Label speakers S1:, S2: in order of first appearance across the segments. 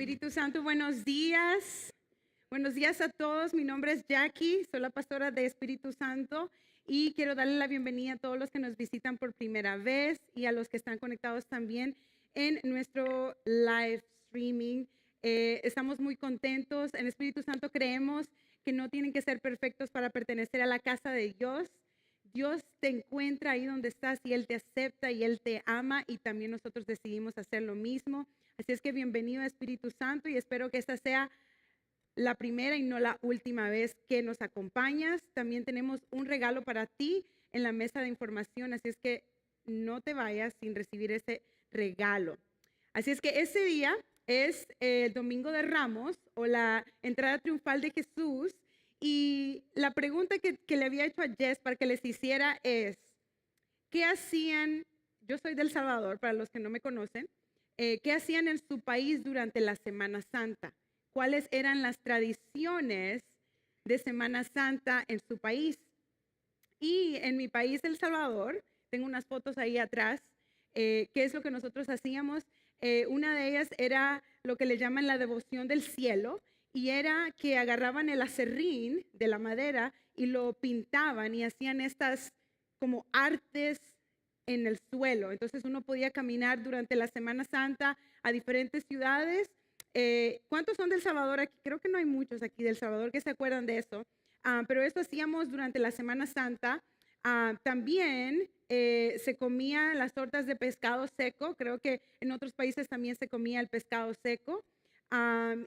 S1: Espíritu Santo, buenos días. Buenos días a todos. Mi nombre es Jackie, soy la pastora de Espíritu Santo y quiero darle la bienvenida a todos los que nos visitan por primera vez y a los que están conectados también en nuestro live streaming. Estamos muy contentos. En Espíritu Santo creemos que no tienen que ser perfectos para pertenecer a la casa de Dios. Dios te encuentra ahí donde estás y Él te acepta y Él te ama y también nosotros decidimos hacer lo mismo. Así es que bienvenido a Espíritu Santo y espero que esta sea la primera y no la última vez que nos acompañas. También tenemos un regalo para ti en la mesa de información, así es que no te vayas sin recibir ese regalo. Así es que ese día es el Domingo de Ramos o la entrada triunfal de Jesús y la pregunta que le había hecho a Jess para que les hiciera es, ¿qué hacían? Yo soy del Salvador, para los que no me conocen. ¿Qué hacían en su país durante la Semana Santa? ¿Cuáles eran las tradiciones de Semana Santa en su país? Y en mi país, El Salvador, tengo unas fotos ahí atrás, ¿qué es lo que nosotros hacíamos? Una de ellas era lo que le llaman la devoción del cielo, y era que agarraban el aserrín de la madera y lo pintaban y hacían estas como artes en el suelo. Entonces uno podía caminar durante la Semana Santa a diferentes ciudades. ¿Cuántos son del Salvador aquí? Creo que no hay muchos aquí del Salvador que se acuerdan de eso. Pero eso hacíamos durante la Semana Santa. También se comían las tortas de pescado seco. Creo que en otros países también se comía el pescado seco.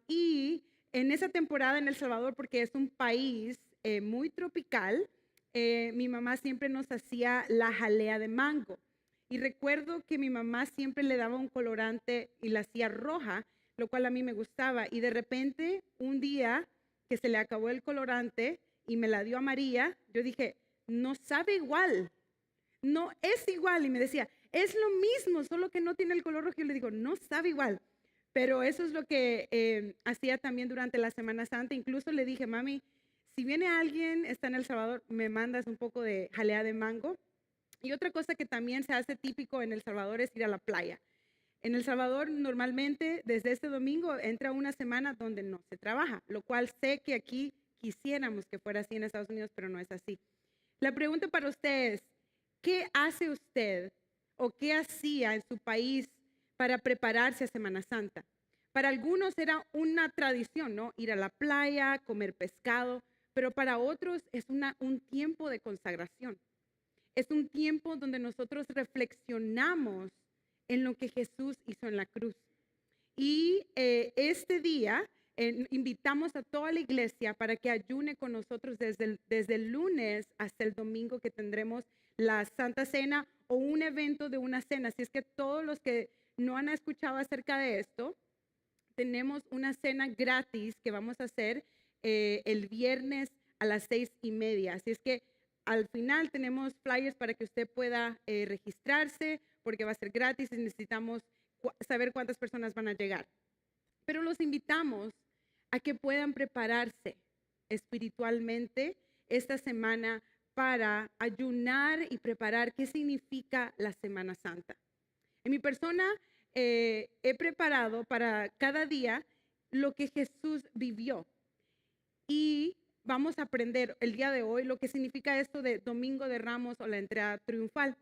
S1: Y en esa temporada en El Salvador, porque es un país muy tropical, mi mamá siempre nos hacía la jalea de mango. Y recuerdo que mi mamá siempre le daba un colorante y la hacía roja, lo cual a mí me gustaba. Y de repente, un día que se le acabó el colorante y me la dio a María, yo dije, no sabe igual, no es igual. Y me decía, es lo mismo, solo que no tiene el color rojo. Yo le digo, no sabe igual. Pero eso es lo que hacía también durante la Semana Santa. Incluso le dije, mami, si viene alguien, está en El Salvador, me mandas un poco de jalea de mango. Y otra cosa que también se hace típico en El Salvador es ir a la playa. En El Salvador normalmente desde este domingo entra una semana donde no se trabaja, lo cual sé que aquí quisiéramos que fuera así en Estados Unidos, pero no es así. La pregunta para usted es, ¿qué hace usted o qué hacía en su país para prepararse a Semana Santa? Para algunos era una tradición, ¿no? Ir a la playa, comer pescado, pero para otros es un tiempo de consagración. Es un tiempo donde nosotros reflexionamos en lo que Jesús hizo en la cruz. Y este día invitamos a toda la iglesia para que ayune con nosotros desde el lunes hasta el domingo que tendremos la Santa Cena o un evento de una cena. Así es que todos los que no han escuchado acerca de esto, tenemos una cena gratis que vamos a hacer el viernes a las 6:30. Así es que al final tenemos flyers para que usted pueda registrarse porque va a ser gratis y necesitamos saber cuántas personas van a llegar. Pero los invitamos a que puedan prepararse espiritualmente esta semana para ayunar y preparar qué significa la Semana Santa. En mi persona he preparado para cada día lo que Jesús vivió y vamos a aprender el día de hoy lo que significa esto de Domingo de Ramos o la entrada triunfal.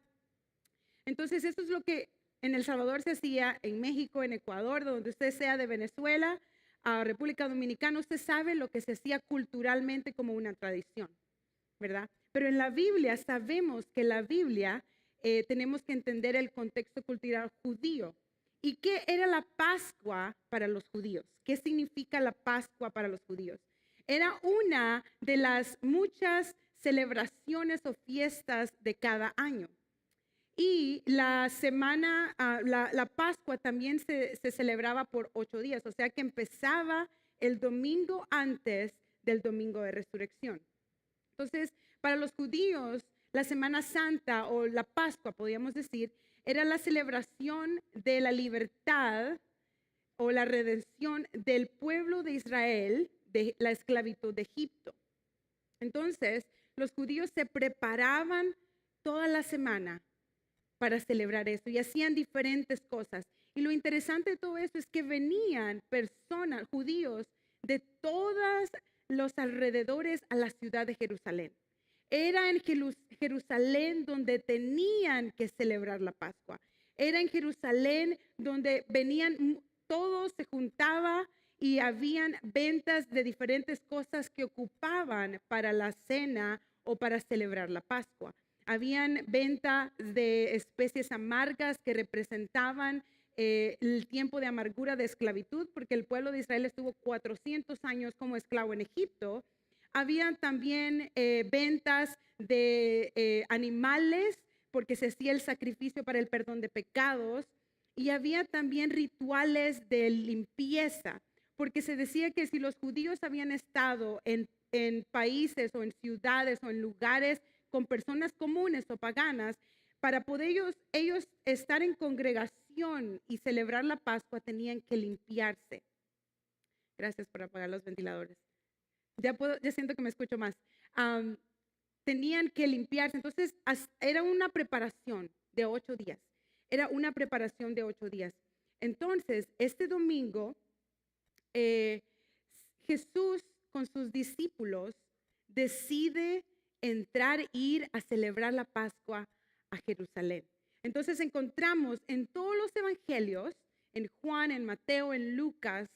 S1: Entonces, esto es lo que en El Salvador se hacía, en México, en Ecuador, donde usted sea de Venezuela, a República Dominicana, usted sabe lo que se hacía culturalmente como una tradición, ¿verdad? Pero en la Biblia sabemos que la Biblia tenemos que entender el contexto cultural judío. ¿Y qué era la Pascua para los judíos? ¿Qué significa la Pascua para los judíos? Era una de las muchas celebraciones o fiestas de cada año. Y la semana, la Pascua también se celebraba por 8 días, o sea que empezaba el domingo antes del domingo de resurrección. Entonces, para los judíos, la Semana Santa o la Pascua, podríamos decir, era la celebración de la libertad o la redención del pueblo de Israel de la esclavitud de Egipto. Entonces, los judíos se preparaban toda la semana para celebrar eso y hacían diferentes cosas. Y lo interesante de todo eso es que venían personas, judíos, de todos los alrededores a la ciudad de Jerusalén. Era en Jerusalén donde tenían que celebrar la Pascua. Era en Jerusalén donde venían, todos se juntaba y habían ventas de diferentes cosas que ocupaban para la cena o para celebrar la Pascua. Habían venta de especies amargas que representaban el tiempo de amargura de esclavitud, porque el pueblo de Israel estuvo 400 años como esclavo en Egipto. Había también ventas de animales, porque se hacía el sacrificio para el perdón de pecados. Y había también rituales de limpieza, porque se decía que si los judíos habían estado en países o en ciudades o en lugares con personas comunes o paganas, para poder ellos estar en congregación y celebrar la Pascua tenían que limpiarse. Gracias por apagar los ventiladores. Ya siento que me escucho más. Tenían que limpiarse. Entonces, era una preparación de 8 días. Era una preparación de 8 días. Entonces, este domingo, Jesús con sus discípulos decide ir a celebrar la Pascua a Jerusalén. Entonces, encontramos en todos los evangelios, en Juan, en Mateo, en Lucas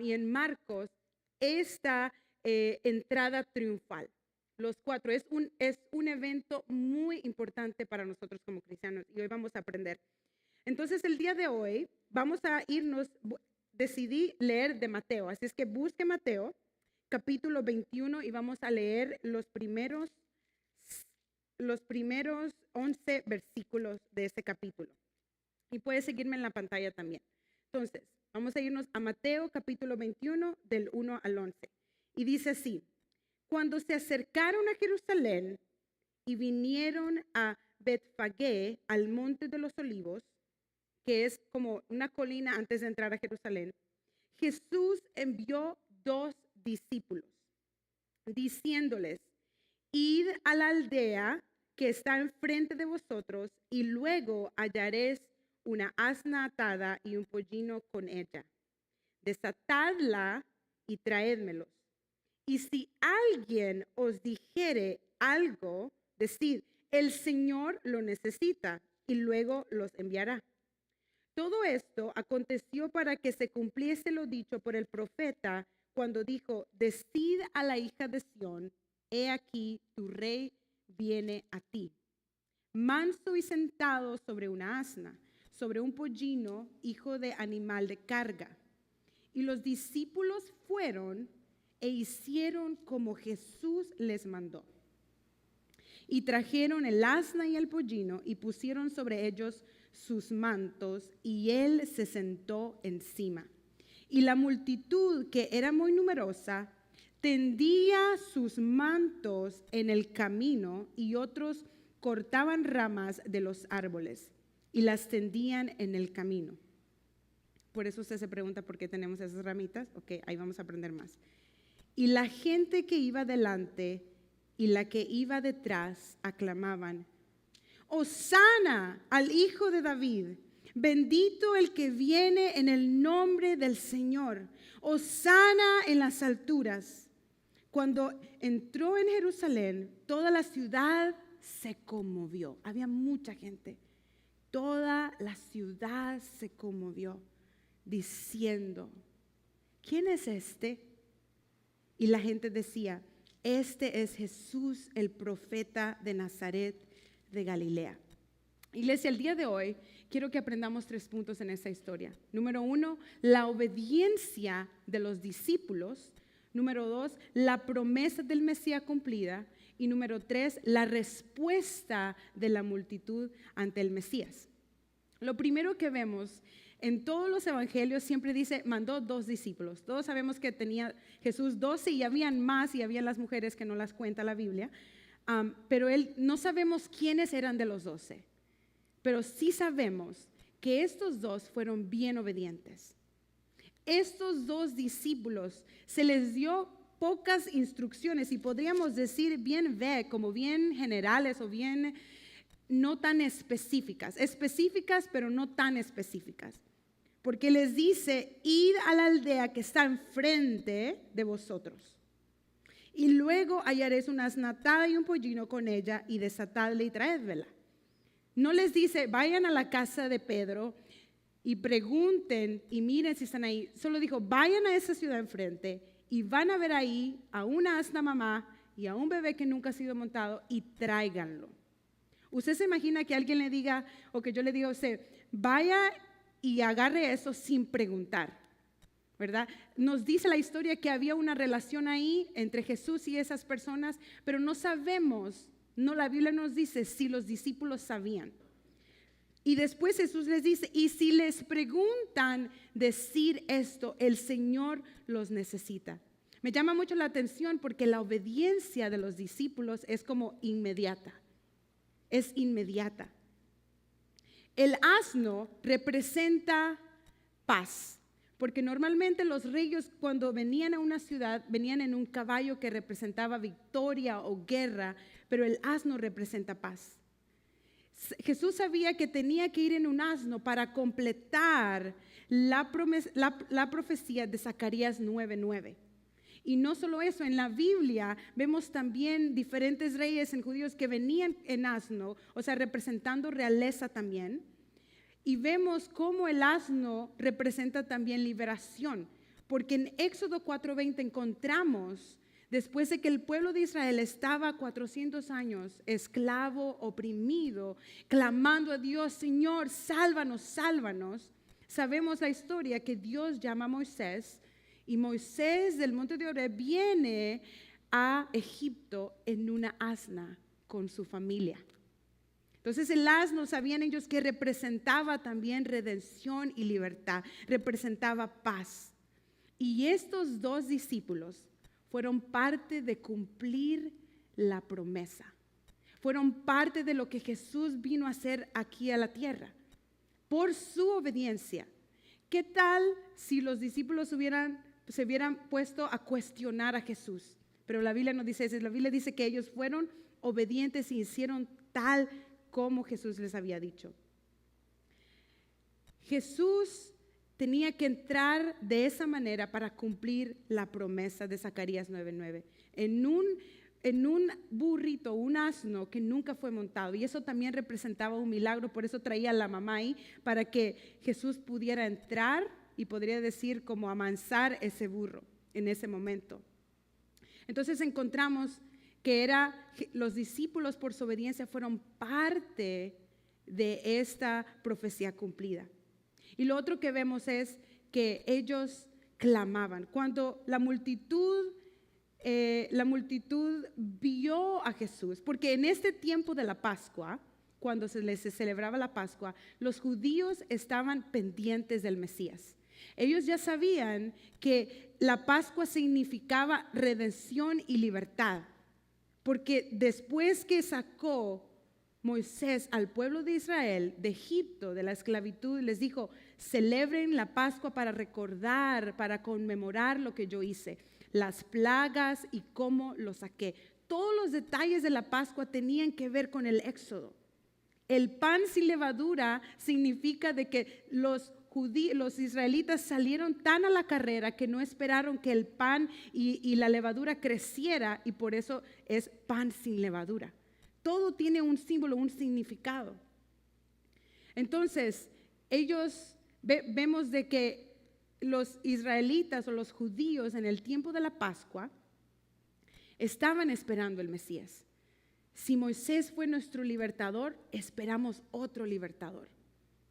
S1: y en Marcos, esta entrada triunfal. Los 4 es un evento muy importante para nosotros como cristianos y hoy vamos a aprender. Entonces el día de hoy vamos a decidí leer de Mateo, así es que busque Mateo capítulo 21 y vamos a leer los primeros 11 versículos de ese capítulo. Y puedes seguirme en la pantalla también. Entonces, vamos a irnos a Mateo capítulo 21 del 1 al 11. Y dice así: cuando se acercaron a Jerusalén y vinieron a Betfagé, al monte de los olivos, que es como una colina antes de entrar a Jerusalén, Jesús envió 2 discípulos, diciéndoles: id a la aldea que está enfrente de vosotros y luego hallaréis una asna atada y un pollino con ella. Desatadla y traédmelos. Y si alguien os dijere algo, decid: el Señor lo necesita, y luego los enviará. Todo esto aconteció para que se cumpliese lo dicho por el profeta cuando dijo: decid a la hija de Sión, he aquí tu rey viene a ti, manso y sentado sobre una asna, sobre un pollino, hijo de animal de carga. Y los discípulos fueron e hicieron como Jesús les mandó. Y trajeron el asna y el pollino y pusieron sobre ellos sus mantos, y él se sentó encima. Y la multitud, que era muy numerosa, tendía sus mantos en el camino, y otros cortaban ramas de los árboles y las tendían en el camino. Por eso usted se pregunta por qué tenemos esas ramitas. Ok, ahí vamos a aprender más. Y la gente que iba delante y la que iba detrás aclamaban: Hosana al Hijo de David, bendito el que viene en el nombre del Señor, Hosana en las alturas. Cuando entró en Jerusalén, toda la ciudad se conmovió. Había mucha gente. Toda la ciudad se conmovió, diciendo: ¿quién es este? Y la gente decía: este es Jesús, el profeta de Nazaret de Galilea. Iglesia, el día de hoy quiero que aprendamos 3 puntos en esta historia. Número 1, la obediencia de los discípulos. Número 2, la promesa del Mesías cumplida. Y número 3, la respuesta de la multitud ante el Mesías. Lo primero que vemos en todos los evangelios siempre dice: mandó 2 discípulos. Todos sabemos que tenía Jesús 12 y habían más, y habían las mujeres que no las cuenta la Biblia. Pero no sabemos quiénes eran de los 12. Pero sí sabemos que estos 2 fueron bien obedientes. Estos 2 discípulos se les dio pocas instrucciones, y podríamos decir bien como bien generales o bien no tan específicas, específicas pero no tan específicas. Porque les dice, id a la aldea que está enfrente de vosotros. Y luego hallaréis una asna atada y un pollino con ella, y desatadla y traédmela. No les dice, vayan a la casa de Pedro y pregunten y miren si están ahí. Solo dijo, vayan a esa ciudad enfrente y van a ver ahí a una asna mamá y a un bebé que nunca ha sido montado y tráiganlo. Usted se imagina que alguien le diga, o que yo le diga a usted, vaya y agarre eso sin preguntar, ¿verdad? Nos dice la historia que había una relación ahí entre Jesús y esas personas, pero no sabemos, no, la Biblia nos dice si los discípulos sabían. Y después Jesús les dice, y si les preguntan decir esto, el Señor los necesita. Me llama mucho la atención porque la obediencia de los discípulos es como inmediata. Es inmediata. El asno representa paz, porque normalmente los reyes cuando venían a una ciudad venían en un caballo que representaba victoria o guerra, pero el asno representa paz. Jesús sabía que tenía que ir en un asno para completar la profecía de Zacarías 9:9. Y no solo eso, en la Biblia vemos también diferentes reyes en judíos que venían en asno, o sea, representando realeza también. Y vemos cómo el asno representa también liberación, porque en Éxodo 4:20 encontramos, después de que el pueblo de Israel estaba 400 años esclavo, oprimido, clamando a Dios, Señor, sálvanos, sálvanos. Sabemos la historia que Dios llama a Moisés, y Moisés del monte de Oreb viene a Egipto en una asna con su familia. Entonces el asno, sabían ellos que representaba también redención y libertad, representaba paz. Y estos dos discípulos fueron parte de cumplir la promesa. Fueron parte de lo que Jesús vino a hacer aquí a la tierra, por su obediencia. ¿Qué tal si los discípulos se hubieran puesto a cuestionar a Jesús? Pero la Biblia no dice eso. La Biblia dice que ellos fueron obedientes y hicieron tal como Jesús les había dicho. Jesús tenía que entrar de esa manera para cumplir la promesa de Zacarías 9:9. En un burrito, un asno que nunca fue montado. Y eso también representaba un milagro. Por eso traía a la mamá ahí, para que Jesús pudiera entrar y podría decir como amansar ese burro en ese momento. Entonces encontramos que los discípulos por su obediencia fueron parte de esta profecía cumplida. Y lo otro que vemos es que ellos clamaban. Cuando la multitud vio a Jesús, porque en este tiempo de la Pascua, cuando se celebraba la Pascua, los judíos estaban pendientes del Mesías. Ellos ya sabían que la Pascua significaba redención y libertad, porque después que sacó Moisés al pueblo de Israel de Egipto, de la esclavitud, les dijo, celebren la Pascua para recordar, para conmemorar lo que yo hice, las plagas y cómo lo saqué. Todos los detalles de la Pascua tenían que ver con el Éxodo. El pan sin levadura significa de que los israelitas salieron tan a la carrera que no esperaron que el pan y la levadura creciera, y por eso es pan sin levadura. Todo tiene un símbolo, un significado. Entonces, vemos de que los israelitas o los judíos en el tiempo de la Pascua estaban esperando el Mesías. Si Moisés fue nuestro libertador, esperamos otro libertador.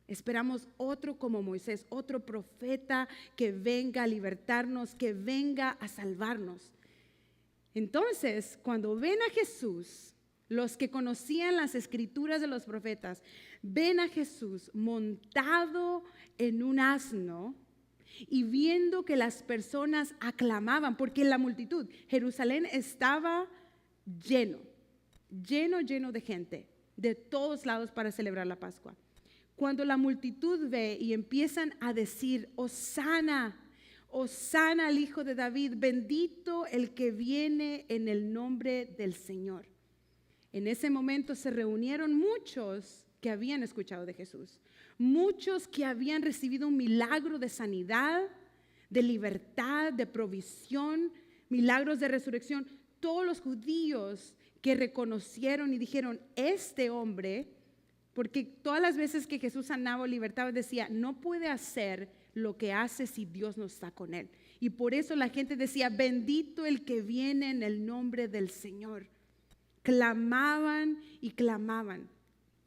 S1: Esperamos otro como Moisés, otro profeta que venga a libertarnos, que venga a salvarnos. Entonces, cuando ven a Jesús, los que conocían las escrituras de los profetas, ven a Jesús montado en un asno y viendo que las personas aclamaban, porque la multitud, Jerusalén estaba lleno de gente de todos lados para celebrar la Pascua. Cuando la multitud ve y empiezan a decir, Hosana, Hosana al Hijo de David, bendito el que viene en el nombre del Señor. En ese momento se reunieron muchos que habían escuchado de Jesús, muchos que habían recibido un milagro de sanidad, de libertad, de provisión, milagros de resurrección. Todos los judíos que reconocieron y dijeron, este hombre, porque todas las veces que Jesús sanaba o libertaba decía, no puede hacer lo que hace si Dios no está con él. Y por eso la gente decía, bendito el que viene en el nombre del Señor. Clamaban y clamaban.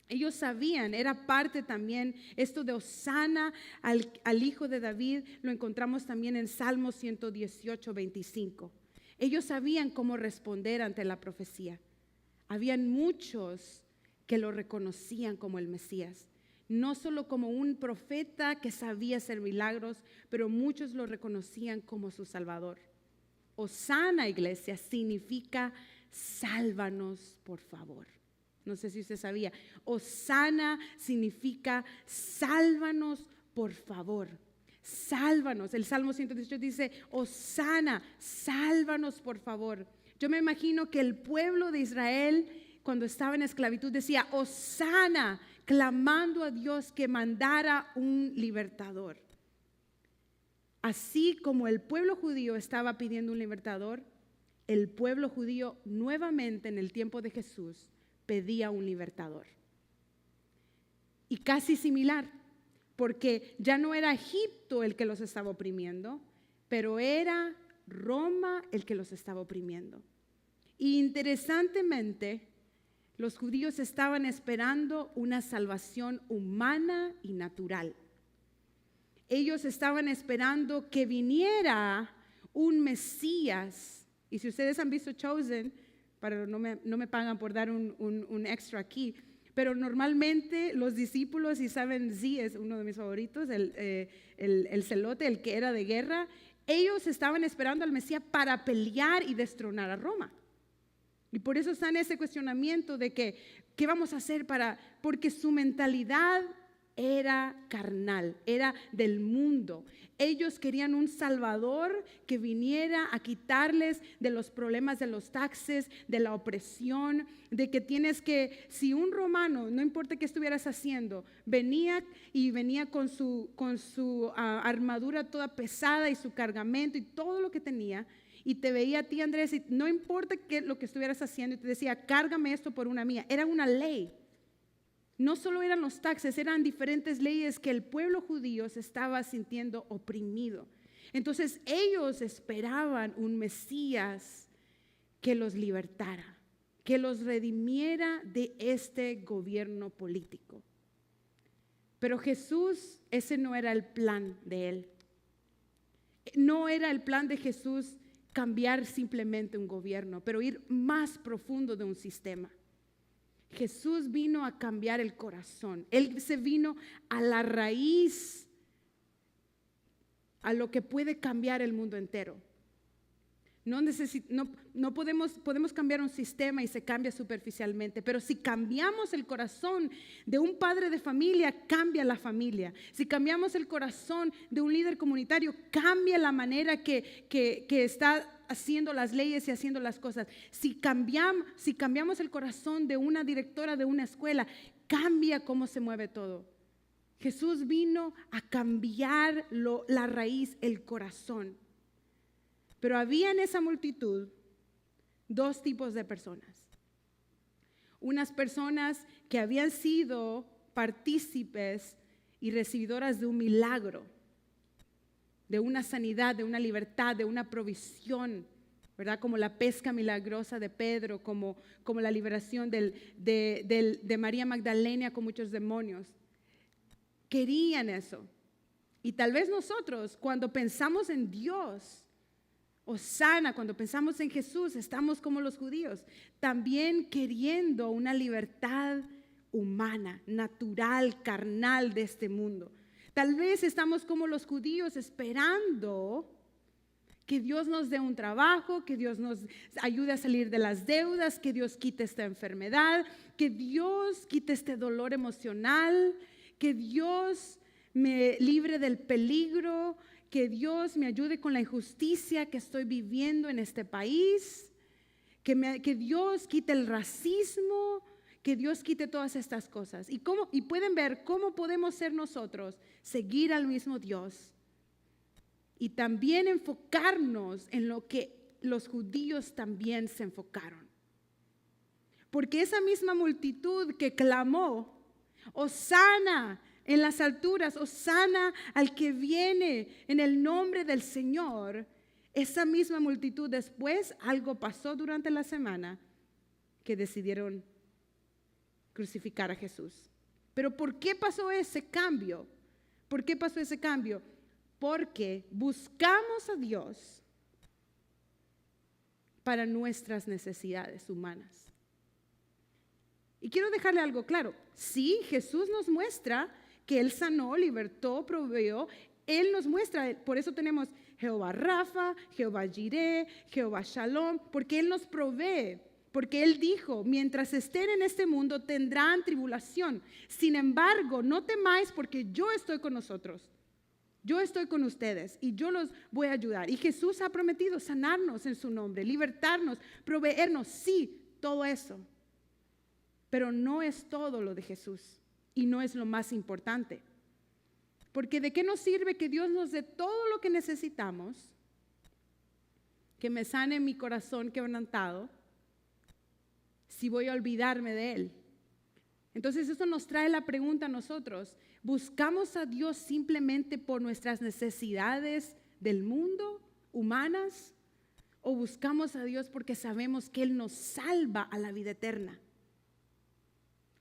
S1: Ellos sabían, era parte también esto de Hosana al Hijo de David, lo encontramos también en Salmo 118, 25. Ellos sabían cómo responder ante la profecía. Habían muchos que lo reconocían como el Mesías, no solo como un profeta que sabía hacer milagros, pero muchos lo reconocían como su Salvador. Hosana, iglesia, significa sálvanos, por favor. No sé si usted sabía. Hosana significa sálvanos, por favor. Sálvanos. El Salmo 118 dice, Hosana, sálvanos, por favor. Yo me imagino que el pueblo de Israel, cuando estaba en esclavitud, decía, Hosana, clamando a Dios que mandara un libertador. Así como el pueblo judío estaba pidiendo un libertador, el pueblo judío nuevamente en el tiempo de Jesús pedía un libertador. Y casi similar, porque ya no era Egipto el que los estaba oprimiendo, pero era Roma el que los estaba oprimiendo. Y interesantemente, los judíos estaban esperando una salvación humana y natural. Ellos estaban esperando que viniera un Mesías. Y si ustedes han visto Chosen, no me pagan por dar un extra aquí, pero normalmente los discípulos, y saben, sí, es uno de mis favoritos, el celote, el que era de guerra, ellos estaban esperando al Mesías para pelear y destronar a Roma. Y por eso está en ese cuestionamiento de que, ¿qué vamos a hacer porque su mentalidad era carnal, era del mundo. Ellos querían un salvador que viniera a quitarles de los problemas de los taxes, de la opresión, de que si un romano, no importa qué estuvieras haciendo, venía con su armadura toda pesada y su cargamento y todo lo que tenía, y te veía a ti, Andrés, y no importa lo que estuvieras haciendo, y te decía, cárgame esto por una mía. Era una ley. No solo eran los taxes, eran diferentes leyes que el pueblo judío se estaba sintiendo oprimido. Entonces ellos esperaban un Mesías que los libertara, que los redimiera de este gobierno político. Pero Jesús, ese no era el plan de él. No era el plan de Jesús cambiar simplemente un gobierno, pero ir más profundo de un sistema. Jesús vino a cambiar el corazón. Él se vino a la raíz, a lo que puede cambiar el mundo entero. No podemos cambiar un sistema y se cambia superficialmente, pero si cambiamos el corazón de un padre de familia, cambia la familia. Si cambiamos el corazón de un líder comunitario, cambia la manera que está haciendo las leyes y haciendo las cosas. Si cambiamos el corazón de una directora de una escuela, cambia cómo se mueve todo. Jesús vino a cambiar la raíz, el corazón. Pero había en esa multitud dos tipos de personas. Unas personas que habían sido partícipes y recibidoras de un milagro, de una sanidad, de una libertad, de una provisión, ¿verdad? Como la pesca milagrosa de Pedro, como la liberación de María Magdalena con muchos demonios. Querían eso. Y tal vez nosotros, cuando pensamos en Dios, Hosana, cuando pensamos en Jesús, estamos como los judíos, también queriendo una libertad humana, natural, carnal de este mundo. Tal vez estamos como los judíos esperando que Dios nos dé un trabajo, que Dios nos ayude a salir de las deudas, que Dios quite esta enfermedad, que Dios quite este dolor emocional, que Dios me libre del peligro, que Dios me ayude con la injusticia que estoy viviendo en este país, Que Dios quite el racismo, que Dios quite todas estas cosas. Y pueden ver cómo podemos ser nosotros, seguir al mismo Dios y también enfocarnos en lo que los judíos también se enfocaron. Porque esa misma multitud que clamó, Hosana en las alturas, Hosana al que viene en el nombre del Señor, esa misma multitud después algo pasó durante la semana que decidieron crucificar a Jesús. Pero ¿por qué pasó ese cambio? ¿Por qué pasó ese cambio? Porque buscamos a Dios para nuestras necesidades humanas. Y quiero dejarle algo claro. Sí, Jesús nos muestra que Él sanó, libertó, proveyó. Él nos muestra, por eso tenemos Jehová Rafa, Jehová Jireh, Jehová Shalom, porque Él nos provee. Porque Él dijo, mientras estén en este mundo tendrán tribulación. Sin embargo, no temáis porque yo estoy con nosotros. Yo estoy con ustedes y yo los voy a ayudar. Y Jesús ha prometido sanarnos en su nombre, libertarnos, proveernos, sí, todo eso. Pero no es todo lo de Jesús y no es lo más importante. Porque ¿de qué nos sirve que Dios nos dé todo lo que necesitamos? Que me sane mi corazón quebrantado, si voy a olvidarme de Él. Entonces eso nos trae la pregunta a nosotros. ¿Buscamos a Dios simplemente por nuestras necesidades del mundo, humanas? ¿O buscamos a Dios porque sabemos que Él nos salva a la vida eterna?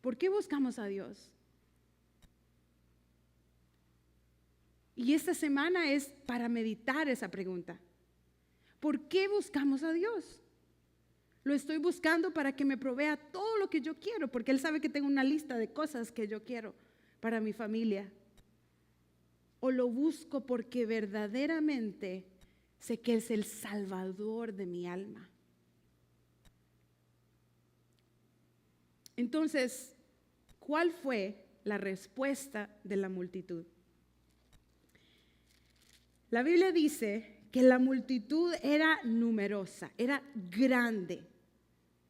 S1: ¿Por qué buscamos a Dios? Y esta semana es para meditar esa pregunta. ¿Por qué buscamos a Dios? Lo estoy buscando para que me provea todo lo que yo quiero, porque Él sabe que tengo una lista de cosas que yo quiero para mi familia. O lo busco porque verdaderamente sé que es el Salvador de mi alma. Entonces, ¿cuál fue la respuesta de la multitud? La Biblia dice que la multitud era numerosa, era grande.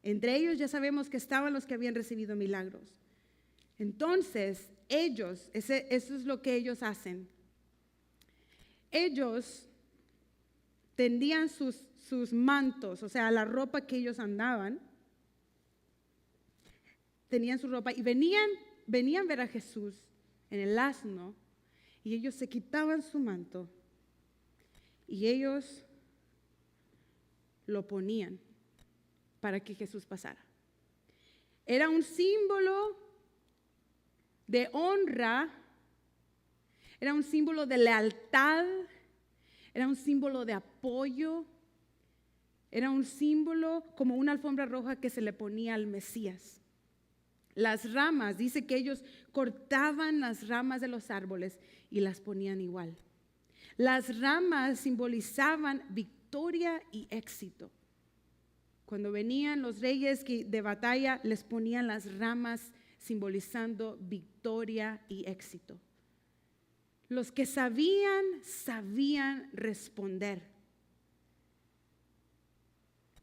S1: Entre ellos ya sabemos que estaban los que habían recibido milagros. Entonces, ellos, eso es lo que ellos hacen. Ellos tendían sus mantos, o sea, la ropa que ellos andaban, tenían su ropa y venían a ver a Jesús en el asno y ellos se quitaban su manto y ellos lo ponían para que Jesús pasara. Era un símbolo de honra, era un símbolo de lealtad, era un símbolo de apoyo, era un símbolo como una alfombra roja que se le ponía al Mesías. Las ramas, dice que ellos cortaban las ramas de los árboles y las ponían igual. Las ramas simbolizaban victoria y éxito. Cuando venían los reyes de batalla, les ponían las ramas simbolizando victoria y éxito. Los que sabían responder.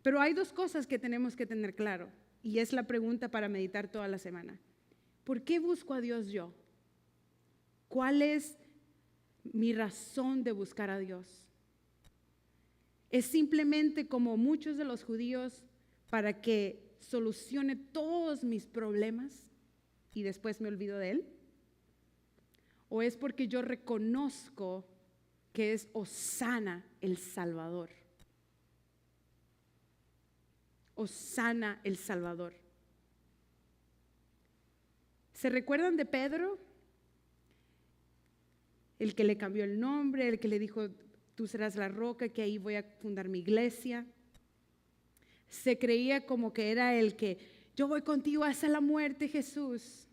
S1: Pero hay dos cosas que tenemos que tener claro. Y es la pregunta para meditar toda la semana. ¿Por qué busco a Dios yo? ¿Cuál es mi razón de buscar a Dios? ¿Es simplemente como muchos de los judíos para que solucione todos mis problemas y después me olvido de Él? ¿O es porque yo reconozco que es Hosana el Salvador? Hosana el Salvador. ¿Se recuerdan de Pedro? El que le cambió el nombre, el que le dijo, tú serás la roca, que ahí voy a fundar mi iglesia. Se creía como que era el que, yo voy contigo hasta la muerte, Jesús.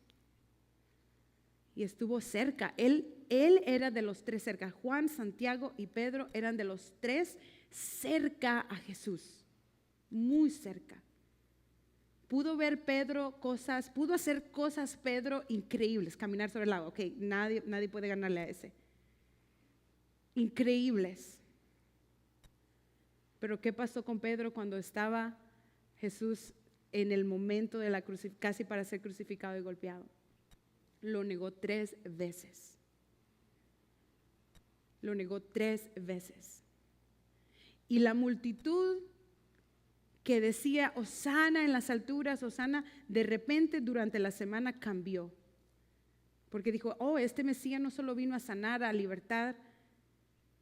S1: Y estuvo cerca. Él era de los tres cerca. Juan, Santiago y Pedro eran de los tres cerca a Jesús. Muy cerca. Pudo ver Pedro cosas, pudo hacer cosas Pedro increíbles, caminar sobre el agua. Ok, nadie puede ganarle a ese. Increíbles. Pero ¿qué pasó con Pedro cuando estaba Jesús en el momento de la casi para ser crucificado y golpeado, lo negó 3 veces. Lo negó 3 veces. Y la multitud que decía Hosana en las alturas, Hosana, de repente durante la semana cambió. Porque dijo, este Mesías no solo vino a sanar, a libertar.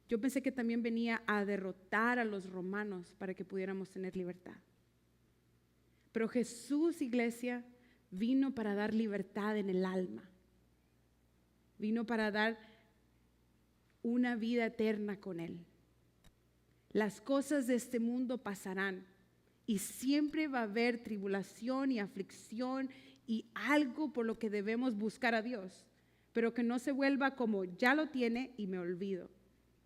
S1: Yo pensé que también venía a derrotar a los romanos para que pudiéramos tener libertad. Pero Jesús, iglesia, vino para dar libertad en el alma. Vino para dar una vida eterna con Él. Las cosas de este mundo pasarán y siempre va a haber tribulación y aflicción y algo por lo que debemos buscar a Dios, pero que no se vuelva como ya lo tiene y me olvido,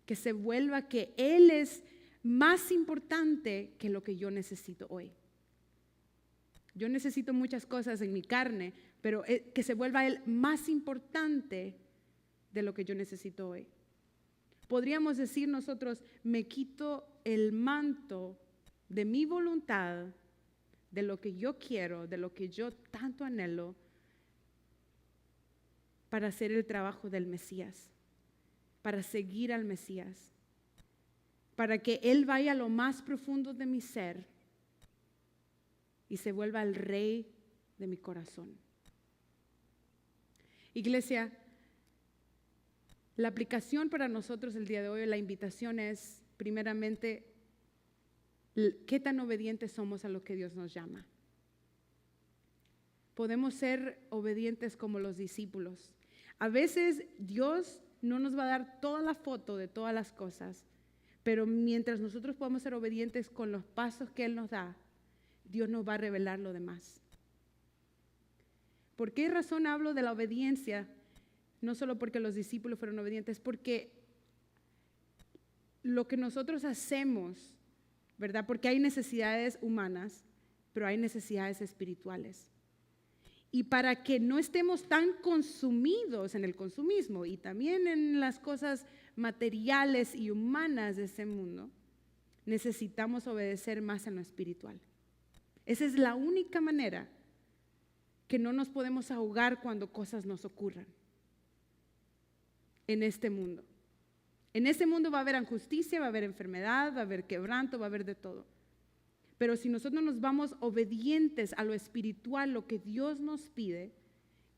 S1: que se vuelva que Él es más importante que lo que yo necesito hoy. Yo necesito muchas cosas en mi carne, pero que se vuelva Él más importante de lo que yo necesito hoy. Podríamos decir nosotros, me quito el manto de mi voluntad, de lo que yo quiero, de lo que yo tanto anhelo, para hacer el trabajo del Mesías, para seguir al Mesías, para que Él vaya a lo más profundo de mi ser y se vuelva el rey de mi corazón. Iglesia, la aplicación para nosotros el día de hoy, la invitación es, primeramente, ¿qué tan obedientes somos a lo que Dios nos llama? Podemos ser obedientes como los discípulos. A veces Dios no nos va a dar toda la foto de todas las cosas, pero mientras nosotros podamos ser obedientes con los pasos que Él nos da, Dios nos va a revelar lo demás. ¿Por qué razón hablo de la obediencia? No solo porque los discípulos fueron obedientes, porque lo que nosotros hacemos, ¿verdad? Porque hay necesidades humanas, pero hay necesidades espirituales. Y para que no estemos tan consumidos en el consumismo y también en las cosas materiales y humanas de ese mundo, necesitamos obedecer más en lo espiritual. Esa es la única manera que no nos podemos ahogar cuando cosas nos ocurran en este mundo. En este mundo va a haber injusticia, va a haber enfermedad, va a haber quebranto, va a haber de todo. Pero si nosotros nos vamos obedientes a lo espiritual, lo que Dios nos pide,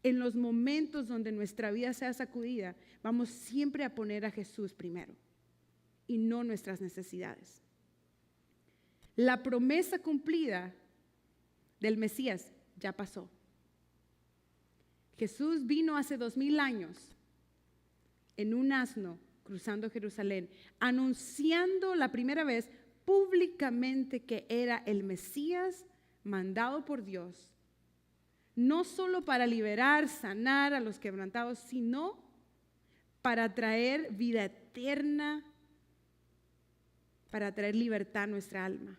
S1: en los momentos donde nuestra vida sea sacudida, vamos siempre a poner a Jesús primero y no nuestras necesidades. La promesa cumplida del Mesías ya pasó. Jesús vino hace 2000 años en un asno cruzando Jerusalén, anunciando la primera vez públicamente que era el Mesías mandado por Dios, no solo para liberar, sanar a los quebrantados, sino para traer vida eterna, para traer libertad a nuestra alma.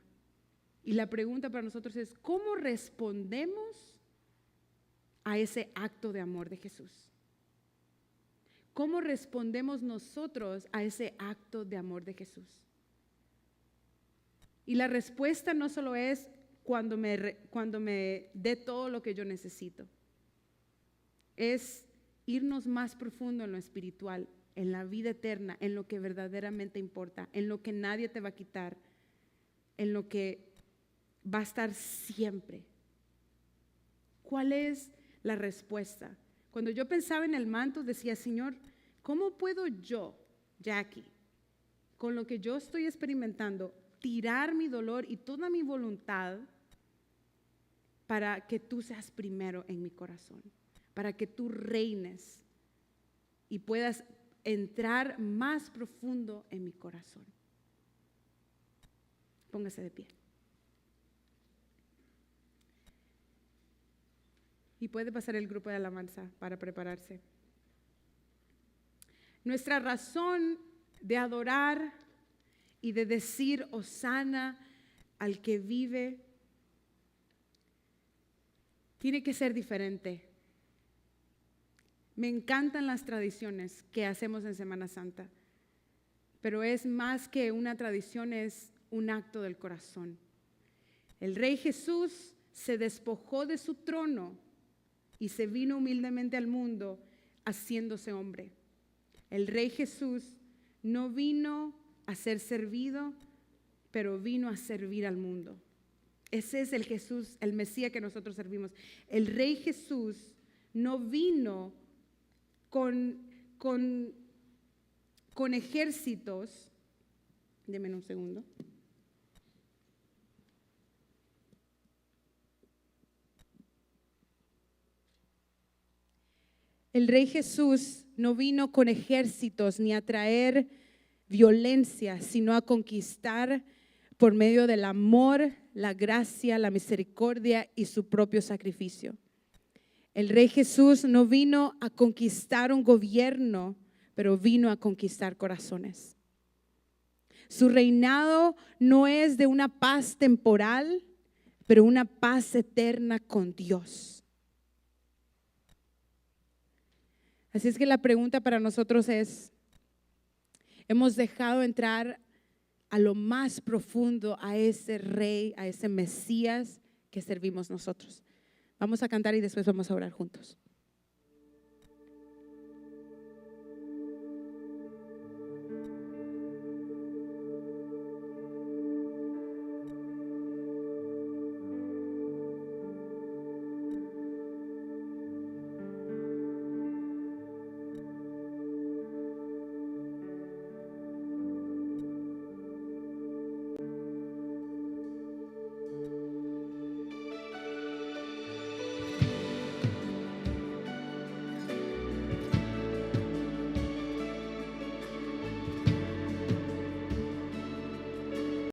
S1: Y la pregunta para nosotros es, ¿cómo respondemos a ese acto de amor de Jesús? ¿Cómo respondemos nosotros a ese acto de amor de Jesús? Y la respuesta no solo es cuando me dé todo lo que yo necesito. Es irnos más profundo en lo espiritual, en la vida eterna, en lo que verdaderamente importa, en lo que nadie te va a quitar, en lo que va a estar siempre. ¿Cuál es la respuesta? Cuando yo pensaba en el manto, decía, Señor, ¿cómo puedo yo, Jackie, con lo que yo estoy experimentando, tirar mi dolor y toda mi voluntad para que tú seas primero en mi corazón, para que tú reines y puedas entrar más profundo en mi corazón? Póngase de pie. Y puede pasar el grupo de alabanza para prepararse. Nuestra razón de adorar y de decir Hosana al que vive tiene que ser diferente. Me encantan las tradiciones que hacemos en Semana Santa, pero es más que una tradición, es un acto del corazón. El Rey Jesús se despojó de su trono y se vino humildemente al mundo haciéndose hombre. El Rey Jesús no vino a ser servido, pero vino a servir al mundo. Ese es el Jesús, el Mesías que nosotros servimos. El Rey Jesús no vino con ejércitos. Denme un segundo. El Rey Jesús no vino con ejércitos ni a traer violencia, sino a conquistar por medio del amor, la gracia, la misericordia y su propio sacrificio. El Rey Jesús no vino a conquistar un gobierno, pero vino a conquistar corazones. Su reinado no es de una paz temporal, pero una paz eterna con Dios. Así es que la pregunta para nosotros es, ¿hemos dejado entrar a lo más profundo a ese Rey, a ese Mesías que servimos nosotros? Vamos a cantar y después vamos a orar juntos.